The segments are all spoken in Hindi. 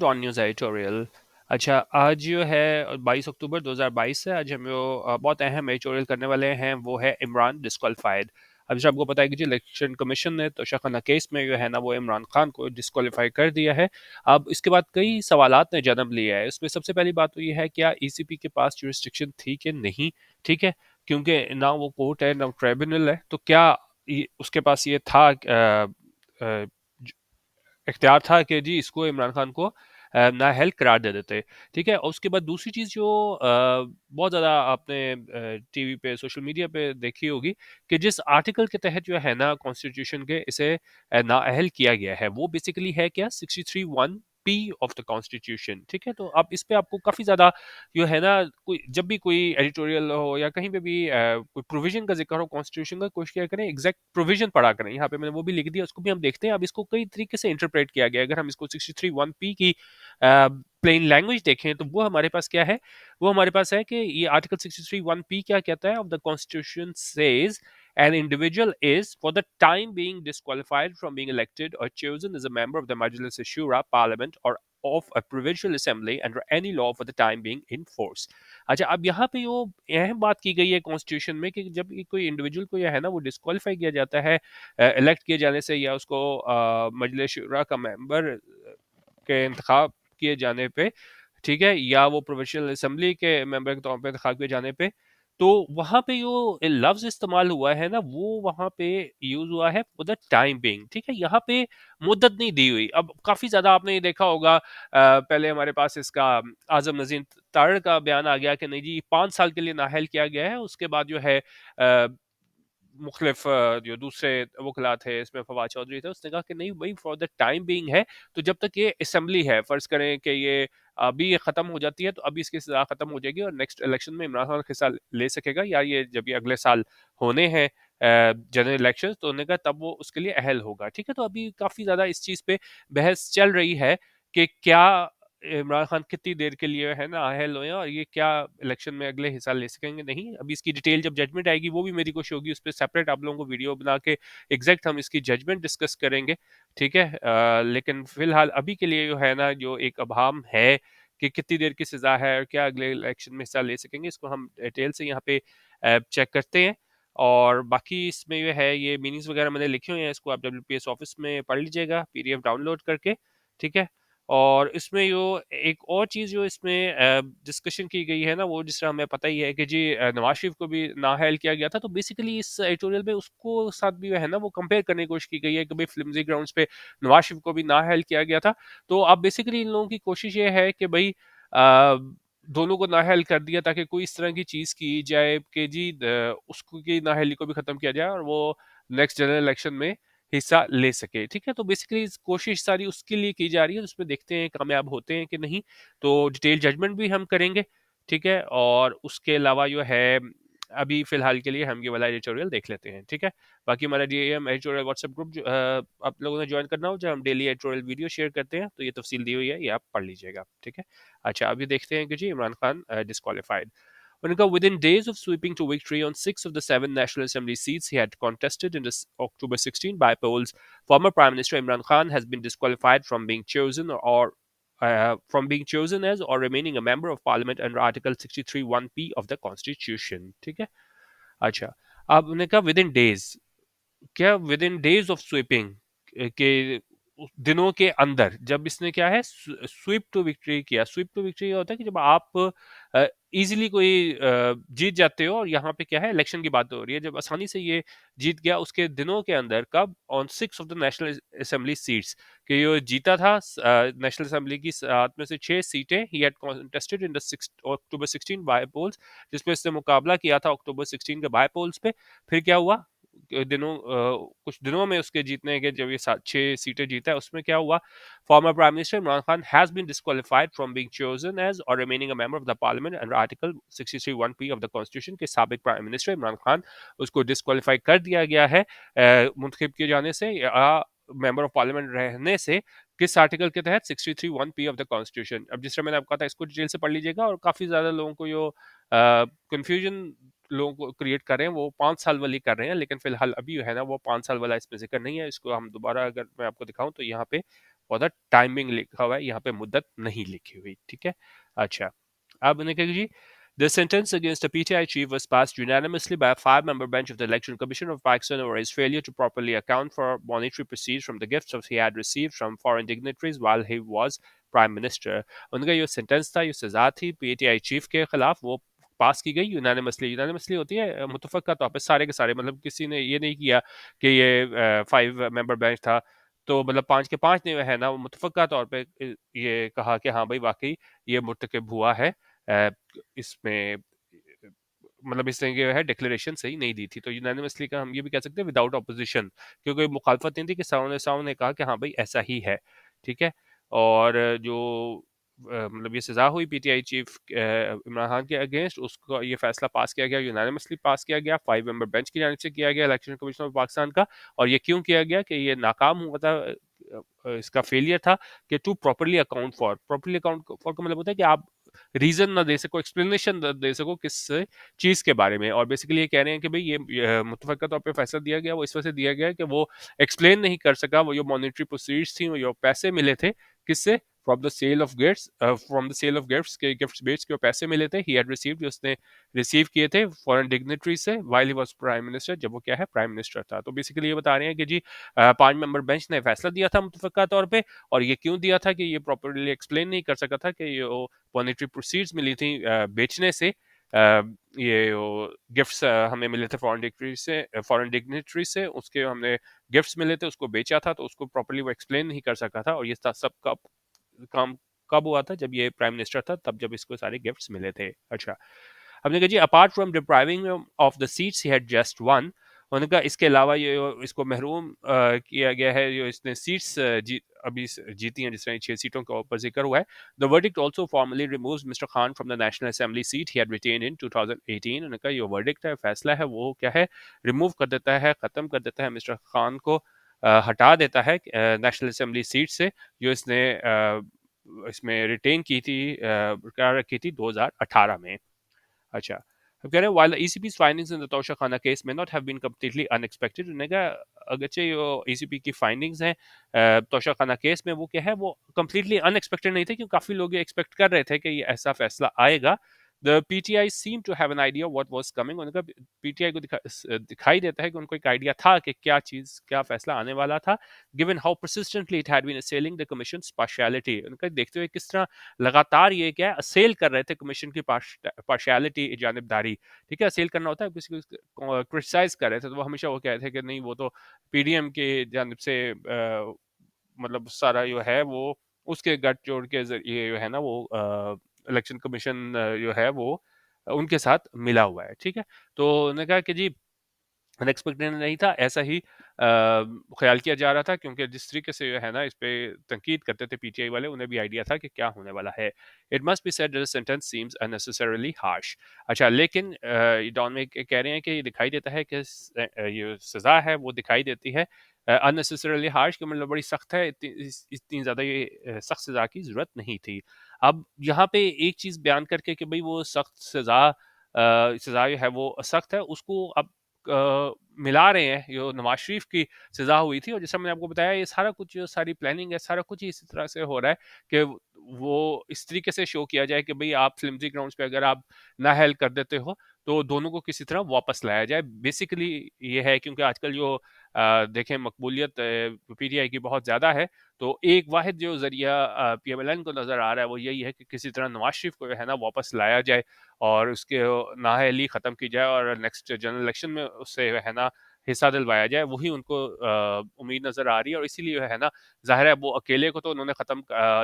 Don news editorial. अच्छा, आज जो है 22 अक्टूबर 2022 है। आज हम जो बहुत अहम एडिटोरियल करने वाले हैं वो है इमरान डिस्क्वालीफाइड। अब जैसे आपको पता है कि जी इलेक्शन कमीशन ने तो शखाना केस में जो है ना वो इमरान खान को डिस्क्वालीफाई कर दिया है। अब इसके बाद कई सवालात ने जन्म लिया है। इसमें सबसे पहली बात तो ये है क्या ईसीपी के पास जुरिस्डिक्शन थी कि नहीं, ठीक है, क्योंकि ना वो कोर्ट है ना ट्राइब्यूनल है, तो क्या उसके पास ये था अ, इख्तियार था कि जी इसको इमरान खान को नाअहल करार दे देते। ठीक है, और उसके बाद दूसरी चीज़ जो बहुत ज़्यादा आपने टीवी पे सोशल मीडिया पे देखी होगी कि जिस आर्टिकल के तहत जो है ना कॉन्स्टिट्यूशन के इसे नाअहल किया गया है वो बेसिकली है क्या 63(1) पी ऑफ द कॉन्स्टिट्यूशन। ठीक है, तो अब इस पे आपको काफ़ी ज़्यादा जो है ना कोई जब भी कोई एडिटोरियल हो या कहीं पे भी कोई प्रोविजन का जिक्र हो कॉन्स्टिट्यूशन का, कोशिश किया करें एग्जैक्ट प्रोविजन पढ़ा करें। यहाँ पे मैंने वो भी लिख दिया, उसको भी हम देखते हैं। अब इसको कई तरीके से इंटरप्रेट किया गया है। अगर हम इसको 63(1) पी की प्लेन लैंग्वेज देखें तो वो हमारे पास क्या है, वो हमारे पास है कि ये आर्टिकल 63(1) पी क्या कहता है, of the constitution says an individual is for the time being disqualified from being elected or chosen as a member of the Majlis Shura parliament or of a provincial assembly under any law for the time being in force। अच्छा, अब यहाँ पे वो अहम बात की गई है कॉन्स्टिट्यूशन में कि जब कोई इंडिविजुअल को यह है ना वो डिस्क्वालीफाई किया जाता है इलेक्ट किए जाने से, या उसको मजलिस शुरा का मेंबर के इंतखाब किए जाने पे, ठीक है, या वो प्रोविंशियल असेंबली के मेंबर के तौर पे इंतखाब किए जाने पे, तो वहां पे जो लफ्ज इस्तेमाल हुआ है ना वो वहां पे यूज हुआ है फॉर द टाइम बिंग। ठीक है, यहाँ पे मुद्दत नहीं दी हुई। अब काफी ज्यादा आपने ये देखा होगा, पहले हमारे पास इसका आजम नजीर तारड़ का बयान आ गया कि नहीं जी 5 साल के लिए नाअहल किया गया है। उसके बाद जो है मुख्तलिफ जो दूसरे वकला थे, इसमें फवाद चौधरी थे, उसने कहा कि नहीं भाई फॉर द टाइम बीइंग है, तो जब तक ये असेंबली है, फर्ज करें कि ये अभी ये खत्म हो जाती है तो अभी इसकी सजा खत्म हो जाएगी और नेक्स्ट इलेक्शन में इमरान खान हिस्सा ले सकेगा, या ये जब ये अगले साल होने हैं जनरल इलेक्शन, तो उन्होंने कहा तब वो उसके लिए अहल होगा। ठीक है, तो अभी काफी ज्यादा इस चीज पे बहस चल रही है कि क्या इमरान खान कितनी देर के लिए है ना अहल हुए हैं और ये क्या इलेक्शन में अगले हिस्सा ले सकेंगे नहीं। अभी इसकी डिटेल जब जजमेंट आएगी वो भी मेरी कोशिश होगी उस पर सेपरेट आप लोगों को वीडियो बना के एग्जैक्ट हम इसकी जजमेंट डिस्कस करेंगे। ठीक है, लेकिन फिलहाल अभी के लिए जो है ना जो एक अभाम है कि कितनी देर की सजा है और क्या अगले इलेक्शन में हिस्सा ले सकेंगे, इसको हम डिटेल से यहाँ पे चेक करते हैं। और बाकी इसमें जो है ये मीनिंग्स वगैरह मैंने लिखे हुए हैं, इसको आप WPS ऑफिस में पढ़ लीजिएगा पीडीएफ डाउनलोड करके। ठीक है, और इसमें जो एक और चीज़ जो इसमें डिस्कशन की गई है ना वो जिस तरह हमें पता ही है कि जी नवाज शरीफ को भी नाअहल किया गया था, तो बेसिकली इस एडिटोरियल में उसको साथ भी है ना वो कंपेयर करने की कोशिश की गई है कि भाई फ्लिमजी ग्राउंड्स पे नवाज शरीफ को भी नाअहल किया गया था। तो अब बेसिकली इन लोगों की कोशिश ये है कि भाई दोनों को नाअहल कर दिया ताकि कोई इस तरह की चीज़ की जाए कि जी उसको की नाअहली को भी ख़त्म किया जाए और वो नेक्स्ट जनरल इलेक्शन में हिस्सा ले सके। ठीक है, तो बेसिकली कोशिश सारी उसके लिए की जा रही है, उसमें देखते हैं कामयाब होते हैं कि नहीं। तो डिटेल जजमेंट भी हम करेंगे। ठीक है, और उसके अलावा जो है अभी फिलहाल के लिए हम ये वाला एडिटोरियल देख लेते हैं। ठीक है, बाकी हमारा डीएम एडिटोरियल व्हाट्सएप ग्रुप जो आप लोगों ने ज्वाइन करना हो, जब हम डेली एडिटोरियल वीडियो शेयर करते हैं तो ये तफसील दी हुई है, ये आप पढ़ लीजिएगा। ठीक है, अच्छा अभी देखते हैं कि जी Imran Khan disqualified. Unica, within days of sweeping to victory on 6 of the 7 National Assembly seats he had contested in the October 16 by polls, former Prime Minister Imran Khan has been disqualified from being chosen as or remaining a member of Parliament under Article 63(1) of the Constitution. ठीक है, अच्छा अब उन्होंने कहा विद इन डेज, क्या with in days of sweeping के दिनों के अंदर, जब इसने क्या है स्वीप टू विक्ट्री किया। स्वीप टू विक्ट्री होता है कि जब आप इजीली कोई जीत जाते हो, और यहाँ पे क्या है इलेक्शन की बात हो रही है, जब आसानी से ये जीत गया उसके दिनों के अंदर। कब? On 6 of the national assembly seats कि ये जीता था नेशनल असेंबली की 7 में से 6 सीटें ही had contested in the October 16 bypolls, जिसमें इसने मुकाबला किया था अक्टूबर 16 के बाय पोल्स पे। फिर क्या हुआ कुछ दिनों में उसके जीतने के, जब ये 6 सीटें जीता है, उसमें क्या हुआ, former prime minister Imran Khan has been disqualified from being chosen as or remaining a member of the parliament under article 63(1) of the constitution के साबिक प्राइम मिनिस्टर इमरान खान, उसको डिस्क्वालीफाई कर दिया गया है मुंतखब किए जाने से या मेंबर ऑफ पार्लियामेंट रहने से। किस आर्टिकल के तहत? 63(1) ऑफ द कॉन्स्टिट्यूशन। अब जिस तरह मैंने आपको कहा था इसको डिटेल से पढ़ लीजिएगा। और काफी ज्यादा लोगों को जो कंफ्यूजन लोगों को क्रिएट कर रहे हैं वो 5 साल वाली कर रहे हैं, लेकिन फिलहाल अभी है ना वो 5 साल वाला इसमें जिक्र नहीं है। इसको हम दोबारा अगर मैं आपको दिखाऊं तो यहाँ पे और द टाइमिंग लिखा हुआ है, यहाँ पे मुद्दत नहीं लिखी हुई, ठीक है। अच्छा, अब उन्हें कहा जी, the sentence against the PTI chief was passed unanimously by a five-member bench of the Election Commission of Pakistan over his failure to properly account for monetary proceeds from the gifts he had received from foreign dignitaries while he was Prime Minister. उनका ये सेंटेंस था, ये सजा थी पीटीआई चीफ के खिलाफ, वो पास की गई यूनानिमसली। यूनानिमसली होती है मुतफक्का तौर पे सारे के सारे, मतलब किसी ने ये नहीं किया कि ये 5 मेंबर बेंच था तो मतलब 5 के 5 ने है ना वो मुतफक्का तौर पे ये कहा कि हाँ भाई वाकई ये मुर्तकब हुआ है, इसमें मतलब इसने जो है डिक्लेरेशन सही नहीं दी थी। तो यूनानिमसली का हम ये भी कह सकते हैं विदाउट ऑपोजिशन, क्योंकि मुखालफत नहीं थी कि सामने ने कहा कि हाँ भाई ऐसा ही है, ठीक है। और जो मतलब ये सजा हुई पीटीआई चीफ इमरान खान के अगेंस्ट, उसको ये फैसला पास किया गया, यूनानिमसली पास किया गया, 5 मेंबर बेंच की जानिब से किया गया इलेक्शन कमीशन ऑफ पाकिस्तान का। और ये क्यों किया गया कि ये नाकाम हुआ था, इसका फेलियर था कि टू प्रॉपरली अकाउंट फॉर का मतलब होता है कि आप रीजन ना दे सको, एक्सप्लेनेशन ना दे सको किस चीज के बारे में। और बेसिकली ये कह रहे हैं कि भाई ये मुतफक्का तौर पे फैसला दिया गया वो इस वजह से दिया गया कि वो एक्सप्लेन नहीं कर सका, वो जो मॉनेटरी प्रोसीड्स थी, वो जो पैसे मिले थे किससे, from the sale of gifts के गिफ्ट्स बेच के वो पैसे मिले थे, ही हैड रिसीव्ड, उसने रिसीव किए थे फॉरेन डिग्नेटरी से while he was prime minister, जब वो क्या है प्राइम मिनिस्टर था। तो बेसिकली ये बता रहे हैं कि जी 5 मेंबर बेंच ने फैसला दिया था मुतफक्का तौर पे, और ये क्यों दिया था कि ये प्रॉपरली एक्सप्लेन नहीं कर सका था कि ये मॉनेटरी प्रोसीड्स मिली थी बेचने से, ये गिफ्ट्स हमें मिले थे फॉरेन डिग्नेटरी से, उसके हमने गिफ्ट्स मिले थे, उसको बेचा था, तो उसको प्रॉपरली वो एक्सप्लेन नहीं कर सका था। और ये सब काम कब हुआ था, जब ये प्राइम मिनिस्टर था, तब जब इसको सारे गिफ्ट्स मिले थे। अच्छा, हमने कहा जी apart from depriving of the seats he had just one, उन्होंने कहा इसके अलावा ये इसको महरूम किया गया है, जो इसने सीट्स अभी जीती हैं, जिस तरह 6 सीटों का ऊपर जिक्र हुआ है। The verdict also formally removes mister Khan from the national assembly seat he had retain in 2018। उन्होंने कहा ये वर्डिक्ट है, फैसला है, वो क्या है, रिमूव कर देता है, खत्म कर देता है मिस्टर खान को, हटा देता है नेशनल असेंबली सीट से, जो इसने इसमें रिटेन की थी, बरकरार रखी थी 2018 में। अच्छा, अब कह रहे हैं while the ECB's findings in the तौशा खाना case may not have been completely unexpected, उन्होंने कहा अगरचे ये ECB की फाइंडिंग्स हैं तौशा खाना केस में, वो क्या है, वो completely unexpected नहीं थे, क्योंकि काफी लोग ये एक्सपेक्ट कर रहे थे कि ये ऐसा फैसला आएगा। The PTI seemed to have an idea what was coming, उन्होंने कहा पीटीआई को दिखाई देता है कि उनको एक आइडिया था कि क्या फैसला आने वाला था, given how persistently it had been assailing the commission's partiality। उनका देखते हुए किस तरह लगातार ये क्या है असेल कर रहे थे कमीशन की पार्शियलिटी, जानिबदारी, ठीक है। असेल करना होता है किसी को क्रिटिसाइज कर रहे थे, तो वो हमेशा वो कह रहे थे कि नहीं वो तो पीडीएम के जानिब से मतलब सारा जो है वो उसके गठजोड़ के जरिए जो है ना वो इलेक्शन कमीशन जो है वो उनके साथ मिला हुआ है, ठीक है। तो उन्होंने कहा कि जी अनएक्सपेक्टेड नहीं था, ऐसा ही ख्याल किया जा रहा था, क्योंकि जिस तरीके से जो है ना इस पे तनकीद करते थे पीटीआई वाले, उन्हें भी आइडिया था कि क्या होने वाला है। It must be said that the sentence seems unnecessarily harsh. अच्छा, लेकिन डॉन में कह रहे हैं कि ये दिखाई देता है कि ये सज़ा है वो दिखाई देती है अननेसेसरीली हार्श, का मतलब बड़ी सख्त है, इतनी ज़्यादा ये सख्त सज़ा की ज़रूरत नहीं थी। अब यहाँ पे एक चीज़ बयान करके कि भाई वो सख्त सज़ा जो है वो सख्त है, उसको अब मिला रहे हैं, जो नवाज शरीफ की सजा हुई थी। और जैसा मैंने आपको बताया ये सारा कुछ जो सारी प्लानिंग है, सारा कुछ ही इसी तरह से हो रहा है कि वो इस तरीके से शो किया जाए कि भाई आप फ्लिमजी ग्राउंड्स पे अगर आप ना हेल्प कर देते हो तो दोनों को किसी तरह वापस लाया जाए। बेसिकली ये है, क्योंकि आजकल जो देखें मकबूलियत पीटीआई की बहुत ज़्यादा है, तो एक वाहिद जो जरिया पीएमएलएन को नज़र आ रहा है वो यही है कि किसी तरह नवाज शरीफ को जो है ना वापस लाया जाए और उसके नाअहली ख़त्म की जाए और नेक्स्ट जनरल इलेक्शन में उससे है ना हिस्सा दिलवाया जाए। वही उनको उम्मीद नज़र आ रही है, और इसीलिए है ना ज़ाहिर है वो अकेले को तो उन्होंने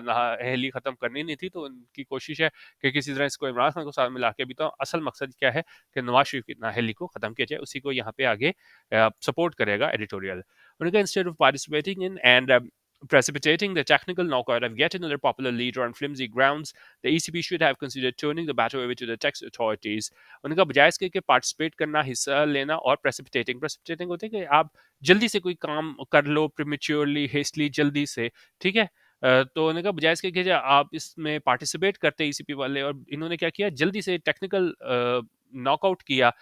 नाअहली ख़त्म करनी नहीं थी, तो उनकी कोशिश है कि किसी तरह इसको इमरान खान को साथ मिला के भी, तो असल मकसद क्या है कि नवाज शरीफ की नाअहली को ख़त्म किया जाए, उसी को यहाँ पे आगे सपोर्ट करेगा एडिटोरियल। उनका instead of participating in and precipitating the technical knockout of yet another popular leader on flimsy grounds, the ECB should have considered turning the battle over to the tax authorities। उनका बजाय इसके कि पार्टिसिपेट करना, हिस्सा लेना, और प्रेसिपिटेटिंग होते हैं कि आप जल्दी से कोई काम कर लो, प्रीमेच्योरली, हेस्टली, जल्दी से, ठीक है। तो उन्होंने कहा बजाय इसके कि आप इसमें पार्टिसिपेट करते ईसीपी वाले, और इन्होंने क्या किया, जल्दी से टेक्निकल नॉकआउट किया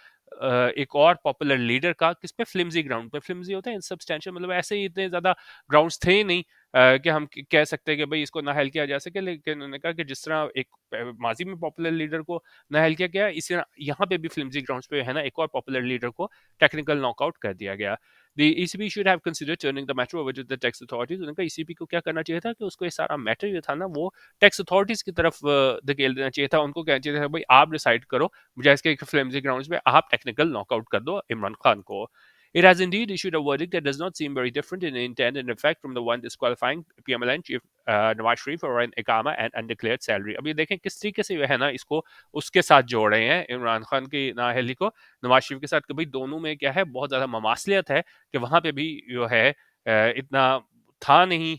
एक और पॉपुलर लीडर का, किस पे, फ्लिमजी ग्राउंड पे। फ्लिमजी होता है इंसब्सटेंशियल, मतलब ऐसे ही इतने ज्यादा ग्राउंड्स थे ही नहीं कि हम कह सकते हैं कि भाई इसको नाअहल किया जा सके, लेकिन उन्होंने कहा कि जिस तरह एक माजी में पॉपुलर लीडर को नाअहल किया गया, इसी तरह यहाँ पे भी फ्लिम्सी ग्राउंड्स पे है ना एक और पॉपुलर लीडर को टेक्निकल नॉकआउट कर दिया गया। The ECB should have considered turning the matter over to the tax authorities. उन्होंने कहा ईसीबी को क्या करना चाहिए था कि उसको ये सारा मैटर जो था ना वो टैक्स अथॉरिटीज की तरफ धकेल देना चाहिए था। उनको कहना चाहिए था भाई आप डिसाइड करो, बजाय इसके फ्लिम्सी ग्राउंड्स पे आप टेक्निकल नॉकआउट कर दो इमरान खान को। It has indeed issued a verdict that does not seem very different in intent and effect from the one disqualifying PMLN chief Nawaz Sharif for an Ikama and undeclared salary. अब ये देखें किस तरीके से है ना इसको उसके साथ जोड़ रहे हैं इमरान खान की नाअहली को नवाज शरीफ के साथ कि भाई दोनों में क्या है बहुत ज़्यादा ममासलियत है कि वहाँ पे भी जो है इतना था नहीं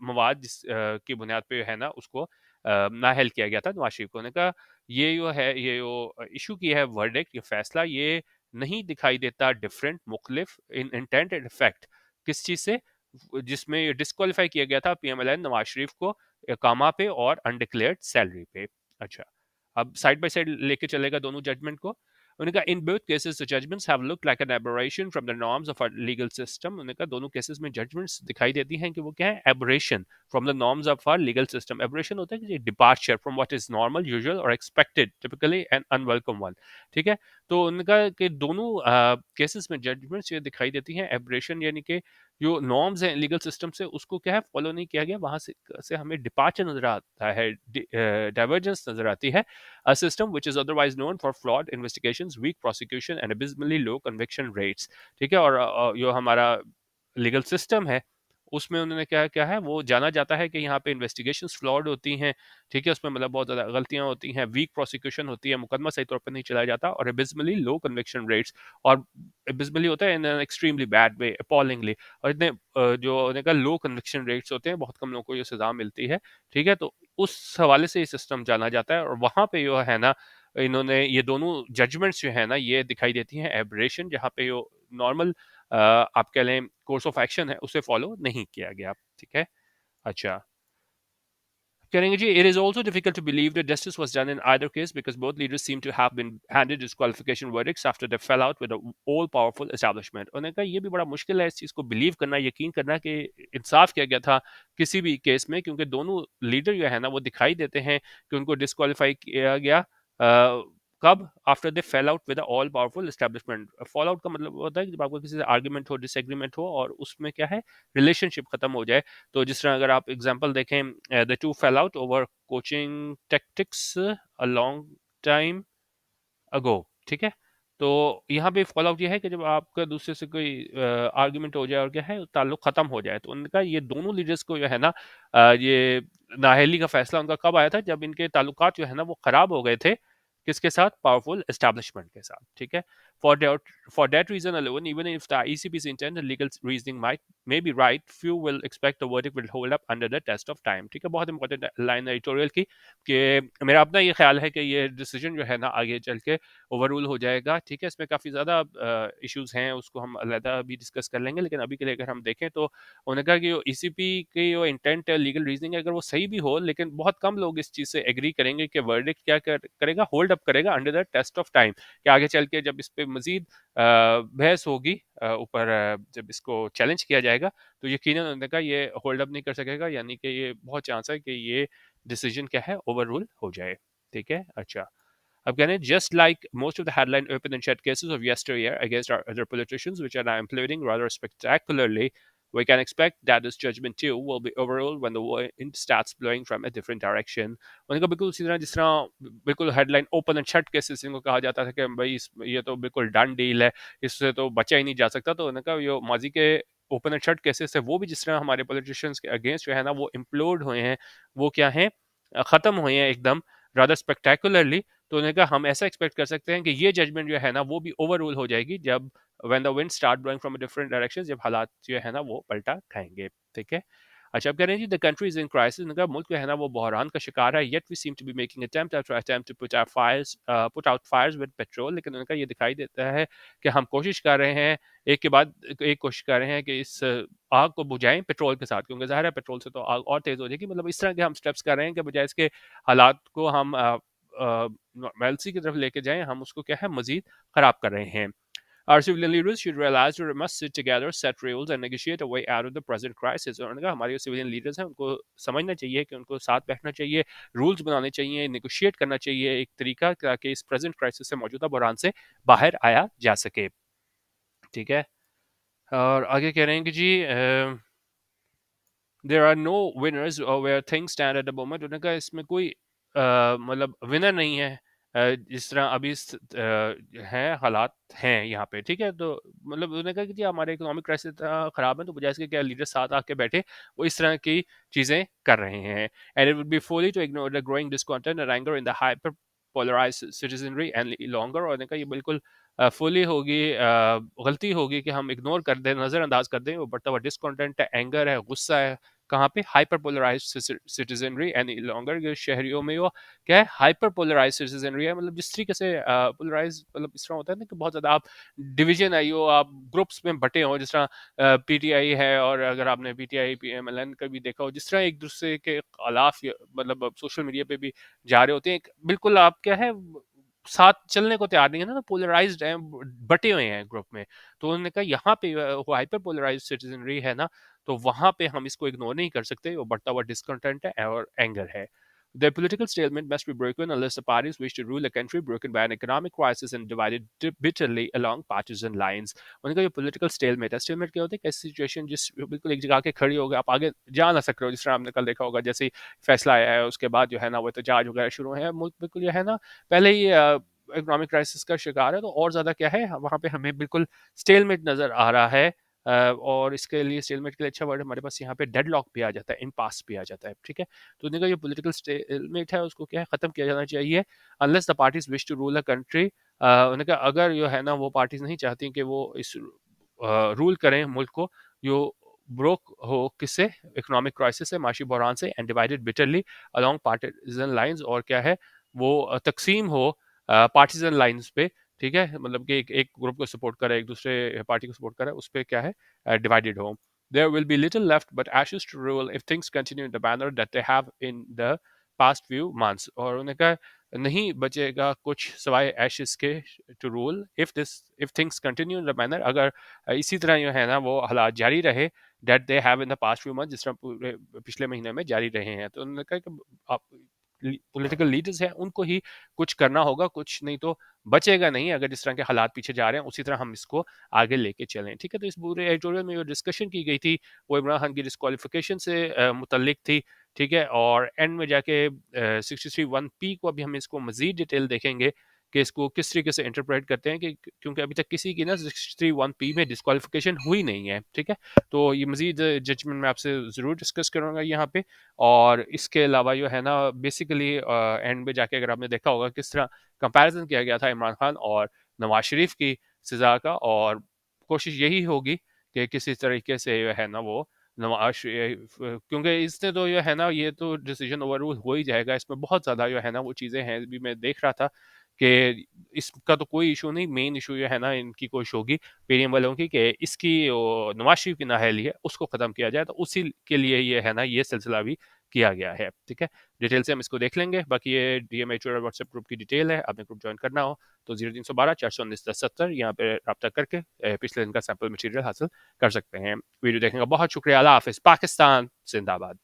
मवाद की बुनियाद पे है ना उसको नाअहल किया गया था नवाज शरीफ को। ने कहा ये जो है ये जो इशू की है वर्डिक्ट ये फैसला ये नहीं दिखाई देता डिफरेंट मुख्तलिफ इन इंटेंट एंड इफेक्ट किस चीज़ से जिसमें डिस्क्वालीफाई किया गया था पीएमएलएन नवाज शरीफ को कामा पे और अनडिक्लेयर्ड सैलरी पे। अच्छा, अब साइड बाय साइड लेके चलेगा दोनों जजमेंट को। उन्होंने कहा in both cases the judgments have looked like an aberration from the norms of our legal system. उन्होंने कहा दोनों केसेस में जजमेंट्स दिखाई देती हैं कि वो क्या है aberration from the norms of our legal system. Aberration होता है कि departure from what is normal usual or expected typically and unwelcome one. ठीक है, तो उन्होंने कहा कि दोनों केसेस में जजमेंट्स ये दिखाई देती हैं एबरेशन यानी कि जो नॉर्म्स हैं लीगल सिस्टम से उसको क्या है फॉलो नहीं किया गया, वहां से हमें डिपार्चर नजर आता है, डाइवर्जेंस नजर आती है। A system which is otherwise known for flawed investigations, weak prosecution and abysmally low conviction rates। ठीक है, और जो हमारा लीगल सिस्टम है उसमें उन्होंने क्या क्या है वो जाना जाता है कि यहाँ पे इन्वेस्टिगेशंस फ्लॉड होती हैं। ठीक है, उसमें मतलब बहुत ज़्यादा गलतियाँ होती हैं, वीक प्रोसिक्यूशन होती है, मुकदमा सही तौर पर नहीं चलाया जाता और एबिसमली लो कन्विक्शन रेट्स। और एबिसमली होता है इन एक्सट्रीमली बैड वे, अपॉलिंगली। और इतने जो उन्होंने कहा लो कन्विक्शन रेट्स होते हैं, बहुत कम लोगों को ये सज़ा मिलती है। ठीक है, तो उस हवाले से ये सिस्टम जाना जाता है और वहाँ पे जो है ना इन्होंने ये दोनों जजमेंट्स जो है ना ये दिखाई देती हैं एब्रेशन, जहाँ पे जो नॉर्मल आप कह लें कोर्स ऑफ एक्शन है उसे फॉलो नहीं किया गया। ठीक है, अच्छा करेंगे जी। It is also difficult to believe that justice was done in either case because both leaders seem to have been handed disqualification verdicts after they fell out with the all-powerful establishment। उन्होंने कहा ये भी बड़ा मुश्किल है इस चीज़ को बिलीव करना, यकीन करना कि इंसाफ किया गया था किसी भी केस में, क्योंकि दोनों लीडर जो है ना वो दिखाई देते हैं कि उनको डिस्qualify किया गया कब after they fail out with all powerful establishment. Fall out का मतलब होता है कि जब आपको किसी से आर्ग्यूमेंट हो, डिसएग्रीमेंट हो और उसमें क्या है रिलेशनशिप खत्म हो जाए। तो जिस तरह अगर आप एग्जांपल देखें the two fail out over coaching tactics a long time ago. ठीक है, तो यहाँ पे फॉल आउट ये है कि जब आपका दूसरे से कोई आर्ग्यूमेंट हो जाए और क्या है ताल्लुक खत्म हो जाए। तो उनका ये दोनों लीडर्स को जो है ना ये नाअहली का फैसला उनका कब आया था, जब इनके ताल्लुकात जो है ना वो खराब हो गए थे किसके साथ, पावरफुल एस्टैब्लिशमेंट के साथ। ठीक है, for that reason alone, even if the ECB's intent and legal reasoning may be right, few will expect the verdict will hold up under the test of time। ठीक है, बहुत इंपॉर्टेंट लाइन एडिटोरियल की कि मेरा अपना ये ख्याल है कि ये डिसीजन जो है ना आगे चल के ओवररूल हो जाएगा। ठीक है, इसमें काफ़ी ज़्यादा इश्यूज हैं, उसको हम अलहदा भी डिस्कस कर लेंगे, लेकिन अभी के लिए अगर हम देखें तो उन्होंने कहा कि ईसीपी की जो इंटेंट है, लीगल रीजनिंग है, अगर वो सही भी हो, लेकिन बहुत कम लोग इस चीज़ से एग्री करेंगे कि वर्डिक्ट क्या करेगा, होल्ड अप करेगा under the test of time. कि आगे चल के जब इस पे मजीद बहस होगी ऊपर जब इसको चैलेंज किया जाएगा तो यकीनन उन्होंने कहा ये होल्ड अप नहीं कर सकेगा, यानी कि ये बहुत चांस है कि ये डिसीजन क्या है ओवररूल हो जाए। ठीक है, अच्छा अब कह रहे हैं just like most of the headline open and shut cases of yesteryear against our other politicians, which are now imploding rather spectacularly, we can expect that this judgment too will be overruled when the wind starts blowing from a different direction। उन्होंने कहा बिल्कुल उसी तरह जिस तरह बिल्कुल headline open and shut cases इनको कहा जाता था कि भाई ये तो बिल्कुल डन डील है, इससे तो बचा ही नहीं जा सकता। तो उन्होंने कहा ये माजी के ओपन एंड शट केसेस है वो भी जिस तरह हमारे पॉलिटिशियंस के अगेंस्ट जो है ना वो इम्प्लोड हुए हैं, वो क्या है ख़त्म हुए हैं एकदम रादर स्पेक्टेकुलरली। तो उन्होंने कहा हम ऐसा एक्सपेक्ट कर सकते हैं कि ये जजमेंट जो है ना वो भी ओवररूल हो जाएगी जब when the wind start blowing from different direction, जब हालात जो है ना वो पलटा खाएंगे। ठीक है, अच्छा अब कह रहे हैं जी the country is in crisis. उन्होंने कहा मुल्क जो है ना वो बहरान का शिकार है, yet we seem to be making attempt to put out fires with petrol. लेकिन उन्होंने कहा ये दिखाई देता है कि हम कोशिश कर रहे हैं एक के बाद एक कोशिश कर रहे हैं कि इस आग को बुझाएं पेट्रोल के साथ, क्योंकि ज़ाहिर है पेट्रोल से तो आग और तेज़ हो जाएगी। मतलब इस तरह के हम स्टेप्स कर रहे हैं कि बजाय इसके हालात को हम नॉर्मैलिटी की तरफ लेके जाएं, हम उसको क्या है मजीद ख़राब कर रहे हैं। Our civilian leaders should realize we must sit together, set rules, and negotiate a way out of the present crisis. और उन्होंने कहा हमारे सिविलियन लीडर्स हैं उनको समझना चाहिए कि उनको साथ बैठना चाहिए, रूल्स बनाने चाहिए, नेगोशिएट करना चाहिए एक तरीका ताकि इस प्रेजेंट क्राइसिस से मौजूदा बहरान से बाहर आया जा सके। ठीक है, और आगे कह रहे हैं कि जी there are no winners where things stand at the moment. उन्होंने कहा इसमें कोई मतलब विनर नहीं है। जिस तरह अभी हैं हालात हैं यहाँ पे, ठीक है, तो मतलब उन्होंने कहा कि जी हमारे इकोनॉमिक क्राइसिस इतना खराब है तो बजाय इसके क्या लीडर साथ आके बैठे वो इस तरह की चीजें कर रहे हैं। And it would be folly to ignore the growing discontent and anger in the hyper polarised citizenry and longer. और उन्होंने कहा ये बिल्कुल फुली होगी, गलती होगी कि हम इग्नोर कर दें, नज़रअंदाज कर दें वो बढ़ता हुआ डिसकंटेंट है, एंगर है, गुस्सा है। कहाँ पे? Hyper polarised citizenry and longer शहरियों में वो क्या है? हाइपर पोलराइज्ड सिटीजनरी है, मतलब जिस तरीके से पोलराइज मतलब इस तरह होता है ना कि बहुत ज़्यादा आप डिवीजन आई हो, आप ग्रुप्स में बटे हो, जिस तरह पीटीआई है और अगर आपने पीटीआई पीएमएलएन का भी देखा हो, जिस तरह एक दूसरे के खिलाफ मतलब सोशल मीडिया पे भी जा रहे होते हैं, बिल्कुल आप क्या है साथ चलने को तैयार नहीं है ना, पोलराइज्ड हैं, बटे हुए हैं ग्रुप में। तो उन्होंने कहा यहाँ पे हाइपर पोलराइज्ड सिटीजनरी है ना, तो वहां पे हम इसको इग्नोर नहीं कर सकते, वो बढ़ता हुआ डिसकंटेंट है और एंगर है। The political stalemate must be broken unless the parties wish to rule a country broken by an economic crisis and divided bitterly along partisan lines. उनका ये political stalemate है। stalemate क्या होता है? कैसी सिचुएशन जिस बिल्कुल एक जगह के खड़ी हो गई, आप आगे जा ना सक रहे हो, जिस तरह आपने कल देखा होगा, जैसे ही फैसला आया है उसके बाद जो है ना वो एहतजाज वगैरह शुरू है, मुल्क बिल्कुल जो है ना पहले ही इकोनॉमिक क्राइसिस का शिकार है, तो और ज़्यादा क्या है वहाँ पे हमें बिल्कुल स्टेलमेट नज़र आ रहा है। और इसके लिए स्टेलमेट के लिए अच्छा वर्ड हमारे पास यहाँ पे डेडलॉक भी आ जाता है, इम्पास भी आ जाता है, ठीक है। तो उन्होंने कहा ये पॉलिटिकल स्टेलमेट है उसको क्या है ख़त्म किया जाना चाहिए unless the parties wish to rule a country. उन्होंने कहा अगर जो है ना वो पार्टीज नहीं चाहती कि वो इस रूल करें मुल्क को, जो ब्रोक हो किससे? इकोनॉमिक क्राइसिस से, माशी बहरान से, and divided bitterly along partisan lines, और क्या है वो तकसीम हो पार्टीजन लाइंस पे, ठीक है, मतलब कि एक ग्रुप को सपोर्ट करे, एक दूसरे पार्टी को सपोर्ट करे, उस पर क्या है डिवाइडेड हो। There will be little left but ashes to rule if things continue in the manner that they have in the past few months. और उन्होंने कहा नहीं बचेगा कुछ सवाए एशेस के to rule if things continue in the manner, अगर इसी तरह जो है ना वो हालात जारी रहे that they have in the past few month, जिस तरह पूरे पिछले महीने में जारी रहे हैं। तो उन्होंने कहा कि आप पॉलिटिकल लीडर्स हैं उनको ही कुछ करना होगा, कुछ नहीं तो बचेगा नहीं। अगर जिस तरह के हालात पीछे जा रहे हैं उसी तरह हम इसको आगे लेके चलें, ठीक है। तो इस पूरे एडिटोरियल में जो डिस्कशन की गई थी वो इमरान खान की डिस्क्वालिफिकेशन से मुतल्लिक थी, ठीक है। और एंड में जाके 63(1)(p को अभी हम इसको मजीद डिटेल देखेंगे कि इसको किस तरीके से इंटरप्रेट करते हैं, कि क्योंकि अभी तक किसी की ना 63(1)(p में डिस्क्वालिफिकेशन हुई नहीं है, ठीक है। तो ये मजीद जजमेंट मैं आपसे ज़रूर डिस्कस करूँगा यहाँ पे। और इसके अलावा जो है ना बेसिकली एंड में जाके अगर आपने देखा होगा किस तरह कंपैरिजन किया गया था इमरान खान और नवाज शरीफ की सज़ा का, और कोशिश यही होगी कि किसी तरीके से जो है ना वो नवाज क्योंकि इसने तो जो है ना ये तो डिसीजन ओवररूल हो ही जाएगा, इसमें बहुत ज़्यादा जो है ना वो चीज़ें हैं। अभी मैं देख रहा था कि इसका तो कोई इशू नहीं, मेन इशू जो है ना इनकी कोशिश होगी पीडीएम वालों की कि इसकी नवाज शरीफ की नाअहली है उसको ख़त्म किया जाए, तो उसी के लिए ये है ना ये सिलसिला भी किया गया है, ठीक है। डिटेल से हम इसको देख लेंगे। बाकी ये डीएमएच और व्हाट्सएप ग्रुप की डिटेल है, आपने ग्रुप ज्वाइन करना हो तो 0312 419 1070 यहाँ पे रब्ता करके पिछले दिन का सैम्पल मटेरियल हासिल कर सकते हैं। वीडियो देखने का बहुत शुक्रिया। अल्लाह हाफिज़। पाकिस्तान जिंदाबाद।